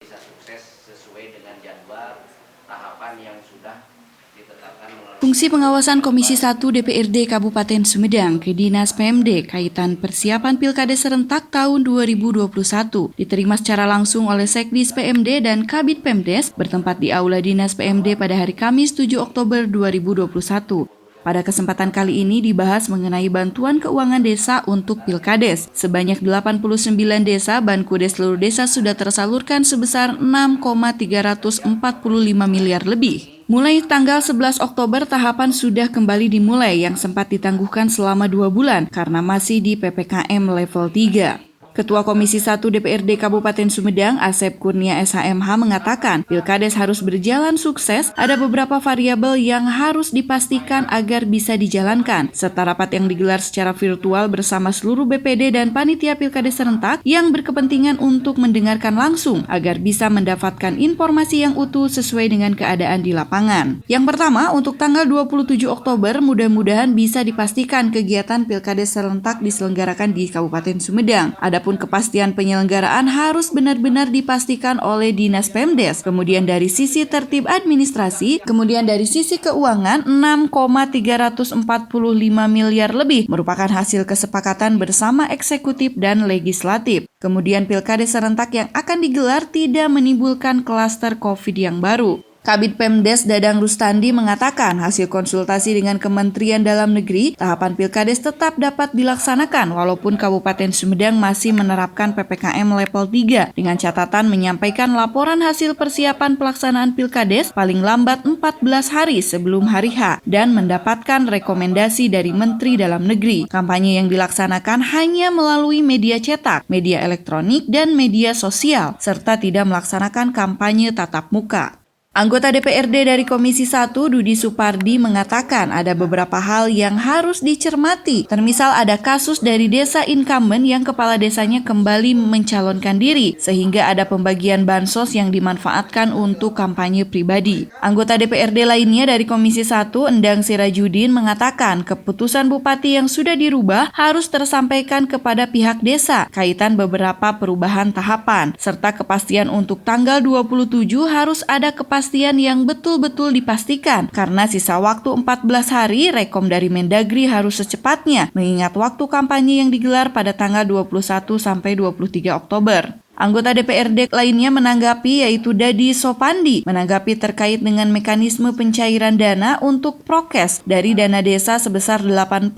bisa sukses sesuai dengan jadwal tahapan yang sudah ditetapkan melalui. Fungsi pengawasan Komisi 1 DPRD Kabupaten Sumedang ke Dinas PMD kaitan persiapan Pilkades serentak tahun 2021 diterima secara langsung oleh Sekdis PMD dan Kabid Pemdes bertempat di Aula Dinas PMD pada hari Kamis 7 Oktober 2021. Pada kesempatan kali ini dibahas mengenai bantuan keuangan desa untuk Pilkades. Sebanyak 89 desa Bankudes seluruh desa sudah tersalurkan sebesar 6,345 miliar lebih. Mulai tanggal 11 Oktober tahapan sudah kembali dimulai yang sempat ditangguhkan selama 2 bulan karena masih di PPKM level 3. Ketua Komisi 1 DPRD Kabupaten Sumedang, Asep Kurnia SHMH mengatakan, Pilkades harus berjalan sukses, ada beberapa variabel yang harus dipastikan agar bisa dijalankan, serta rapat yang digelar secara virtual bersama seluruh BPD dan panitia Pilkades serentak yang berkepentingan untuk mendengarkan langsung agar bisa mendapatkan informasi yang utuh sesuai dengan keadaan di lapangan. Yang pertama, untuk tanggal 27 Oktober mudah-mudahan bisa dipastikan kegiatan Pilkades serentak diselenggarakan di Kabupaten Sumedang. Adapun kepastian penyelenggaraan harus benar-benar dipastikan oleh Dinas Pemdes. Kemudian dari sisi tertib administrasi, kemudian dari sisi keuangan 6,345 miliar lebih merupakan hasil kesepakatan bersama eksekutif dan legislatif. Kemudian Pilkades serentak yang akan digelar tidak menimbulkan klaster COVID yang baru. Kabid Pemdes Dadang Rustandi mengatakan hasil konsultasi dengan Kementerian Dalam Negeri, tahapan Pilkades tetap dapat dilaksanakan walaupun Kabupaten Sumedang masih menerapkan PPKM level 3 dengan catatan menyampaikan laporan hasil persiapan pelaksanaan Pilkades paling lambat 14 hari sebelum hari H dan mendapatkan rekomendasi dari Menteri Dalam Negeri. Kampanye yang dilaksanakan hanya melalui media cetak, media elektronik, dan media sosial, serta tidak melaksanakan kampanye tatap muka. Anggota DPRD dari Komisi 1, Dudi Supardi, mengatakan ada beberapa hal yang harus dicermati. Termisal ada kasus dari desa incumbent yang kepala desanya kembali mencalonkan diri, sehingga ada pembagian bansos yang dimanfaatkan untuk kampanye pribadi. Anggota DPRD lainnya dari Komisi 1, Endang Sirajudin, mengatakan keputusan Bupati yang sudah dirubah harus tersampaikan kepada pihak desa, kaitan beberapa perubahan tahapan, serta kepastian untuk tanggal 27 harus ada kepastian yang betul-betul dipastikan karena sisa waktu 14 hari rekom dari Mendagri harus secepatnya mengingat waktu kampanye yang digelar pada tanggal 21 sampai 23 Oktober. Anggota DPRD lainnya menanggapi yaitu Dadi Sopandi menanggapi terkait dengan mekanisme pencairan dana untuk prokes dari dana desa sebesar 8%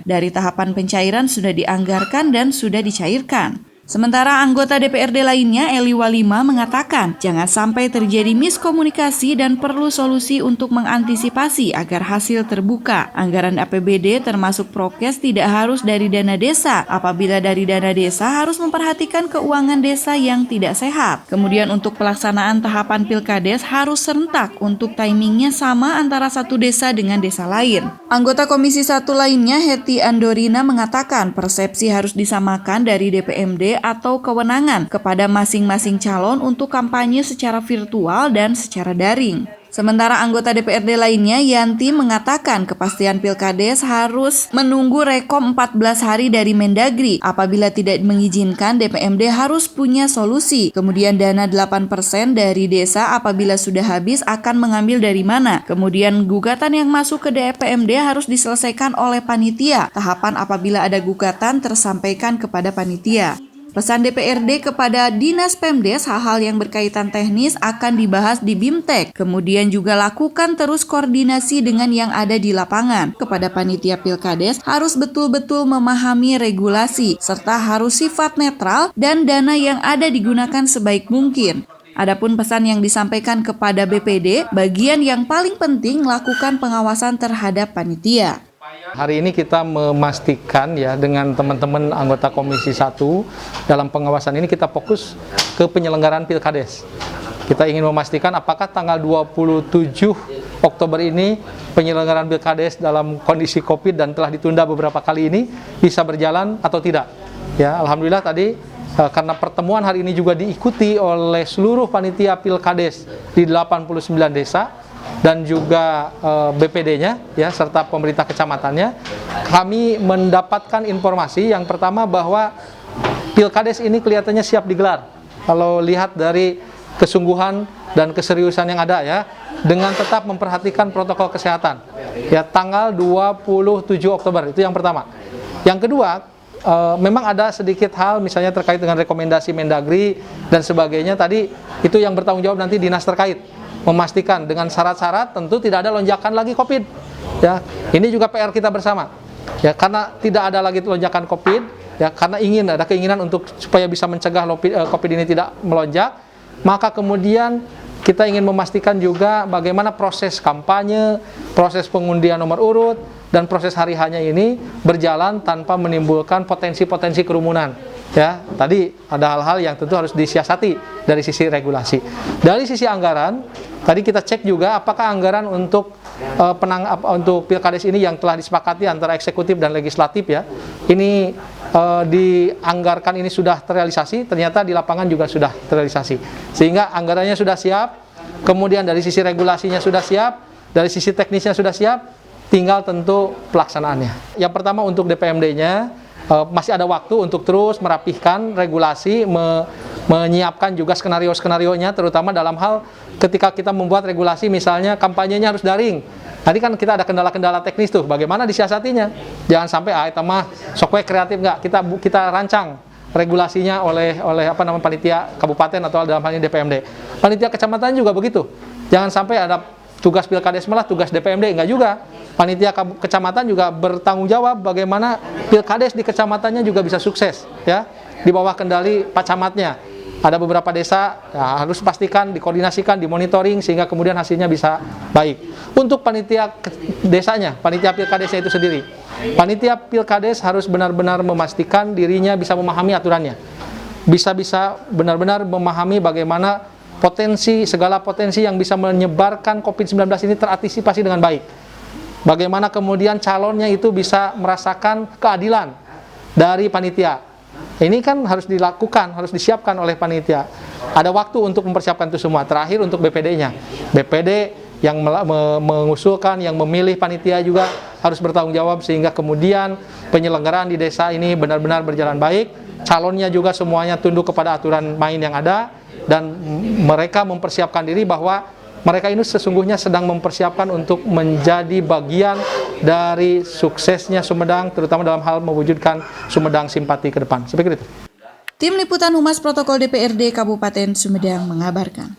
dari tahapan pencairan sudah dianggarkan dan sudah dicairkan. Sementara anggota DPRD lainnya, Eli Walima, mengatakan jangan sampai terjadi miskomunikasi dan perlu solusi untuk mengantisipasi agar hasil terbuka. Anggaran APBD termasuk prokes tidak harus dari dana desa. Apabila dari dana desa harus memperhatikan keuangan desa yang tidak sehat. Kemudian untuk pelaksanaan tahapan Pilkades harus serentak untuk timingnya sama antara satu desa dengan desa lain. Anggota Komisi 1 lainnya, Heti Andorina, mengatakan persepsi harus disamakan dari DPMD atau kewenangan kepada masing-masing calon untuk kampanye secara virtual dan secara daring. Sementara anggota DPRD lainnya, Yanti, mengatakan kepastian Pilkades harus menunggu rekom 14 hari dari Mendagri. Apabila tidak mengizinkan, DPMD harus punya solusi. Kemudian dana 8% dari desa apabila sudah habis akan mengambil dari mana. Kemudian gugatan yang masuk ke DPMD harus diselesaikan oleh panitia. Tahapan apabila ada gugatan tersampaikan kepada panitia. Pesan DPRD kepada Dinas Pemdes, hal-hal yang berkaitan teknis akan dibahas di BIMTEK. Kemudian juga lakukan terus koordinasi dengan yang ada di lapangan. Kepada panitia Pilkades harus betul-betul memahami regulasi, serta harus sifat netral dan dana yang ada digunakan sebaik mungkin. Adapun pesan yang disampaikan kepada BPD, bagian yang paling penting lakukan pengawasan terhadap panitia. Hari ini kita memastikan ya dengan teman-teman anggota Komisi 1 dalam pengawasan ini kita fokus ke penyelenggaraan Pilkades. Kita ingin memastikan apakah tanggal 27 Oktober ini penyelenggaraan Pilkades dalam kondisi Covid dan telah ditunda beberapa kali ini bisa berjalan atau tidak. Ya, alhamdulillah tadi karena pertemuan hari ini juga diikuti oleh seluruh panitia Pilkades di 89 desa dan juga BPD-nya ya serta pemerintah kecamatannya, kami mendapatkan informasi yang pertama bahwa Pilkades ini kelihatannya siap digelar. Kalau lihat dari kesungguhan dan keseriusan yang ada ya, dengan tetap memperhatikan protokol kesehatan. Ya, tanggal 27 Oktober itu yang pertama. Yang kedua, memang ada sedikit hal misalnya terkait dengan rekomendasi Mendagri dan sebagainya tadi, itu yang bertanggung jawab nanti dinas terkait memastikan dengan syarat-syarat tentu tidak ada lonjakan lagi Covid. Ya, ini juga PR kita bersama. Ya, karena tidak ada lagi lonjakan Covid, ya karena ada keinginan untuk supaya bisa mencegah Covid ini tidak melonjak, maka kemudian kita ingin memastikan juga bagaimana proses kampanye, proses pengundian nomor urut, dan proses hari hanya ini berjalan tanpa menimbulkan potensi-potensi kerumunan. Ya, tadi ada hal-hal yang tentu harus disiasati dari sisi regulasi. Dari sisi anggaran, tadi kita cek juga apakah anggaran untuk untuk Pilkades ini yang telah disepakati antara eksekutif dan legislatif ya, ini dianggarkan ini sudah terrealisasi, ternyata di lapangan juga sudah terrealisasi. Sehingga anggarannya sudah siap, kemudian dari sisi regulasinya sudah siap, dari sisi teknisnya sudah siap, tinggal tentu pelaksanaannya. Yang pertama untuk DPMD-nya, masih ada waktu untuk terus merapihkan regulasi, menyiapkan juga skenario-skenarionya, terutama dalam hal ketika kita membuat regulasi misalnya kampanyenya harus daring. Tadi kan kita ada kendala-kendala teknis tuh, bagaimana disiasatinya? Jangan sampai itu mah sok kreatif nggak, kita rancang regulasinya oleh panitia kabupaten atau dalam hal ini DPMD. Panitia kecamatan juga begitu. Jangan sampai ada tugas Pilkades malah tugas DPMD, enggak juga. Panitia kecamatan juga bertanggung jawab bagaimana Pilkades di kecamatannya juga bisa sukses ya, di bawah kendali Pak Camatnya. Ada beberapa desa ya, harus pastikan dikoordinasikan, dimonitoring sehingga kemudian hasilnya bisa baik. Untuk panitia desanya, panitia Pilkadesnya itu sendiri, panitia Pilkades harus benar-benar memastikan dirinya bisa memahami aturannya, bisa benar-benar memahami bagaimana segala potensi yang bisa menyebarkan COVID-19 ini terantisipasi dengan baik. Bagaimana kemudian calonnya itu bisa merasakan keadilan dari panitia. Ini kan harus dilakukan, harus disiapkan oleh panitia. Ada waktu untuk mempersiapkan itu semua. Terakhir untuk BPD-nya. BPD yang mengusulkan, yang memilih panitia juga harus bertanggung jawab sehingga kemudian penyelenggaraan di desa ini benar-benar berjalan baik. Calonnya juga semuanya tunduk kepada aturan main yang ada dan mereka mempersiapkan diri bahwa mereka ini sesungguhnya sedang mempersiapkan untuk menjadi bagian dari suksesnya Sumedang, terutama dalam hal mewujudkan Sumedang simpati ke depan. Seperti itu. Tim Liputan Humas Protokol DPRD Kabupaten Sumedang mengabarkan.